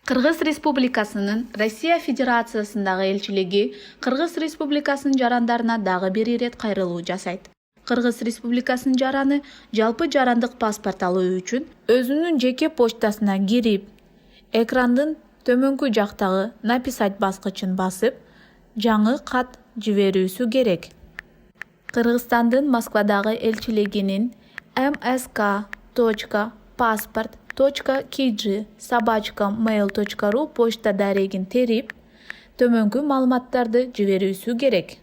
Кыргыз Республикасынын Россия Федерациясындагы элчилиги Кыргыз Республикасынын жарандарына дагы бир ирет кайрылуу жасайт. Кыргыз Республикасынын жараны жалпы жарандык паспорт алуу үчүн өзүнүн жеке почтасына кирип, экрандын төмөнкү жактагы «Написать» баскычын басып, жаңы кат жиберүүсү керек. Кыргызстандын Москвадагы элчилигинин msk.passport.kg@mail.ru почта дарегин терип, төмөнкү маалыматтарды жиберүүсү керек.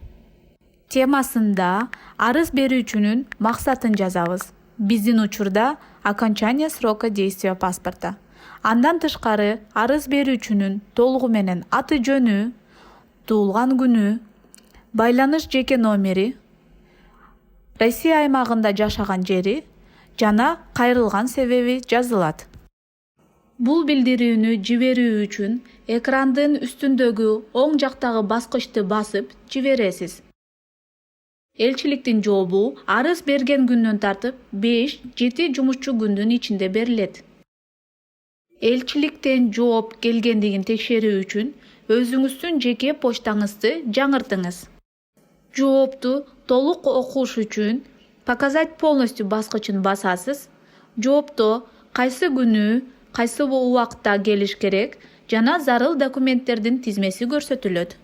Темасында арыз берүүчүнүн максатын жазабыз. Биздин учурда окончание срока действия паспорта. Андан тышкары арыз берүүчүнүн толугу менен аты жөнү, туулган күнү, байланыш жеке номери, Россия аймагында жашаган жери жана кайрылган себеби жазылат. Бул билдирүүнү жиберүү үчүн экрандын үстүндөгү оң жактагы баскычты басып жибересиз. Элчиликтин жообу арыз берген күндөн тартып 5-7 жумушчу күндүн ичинде берилет. Элчиликтен жооп келгендигин текшерүү үчүн өзүңүздүн жеке почтаңызды жаңыртыңыз. Жоопту толук окуш үчүн «Показать полностью» баскычын басасыз. Жоопто кайсы күнү, кайсы убакытта келиш керек жана зарыл документтердин тизмеси көрсөтүлөт.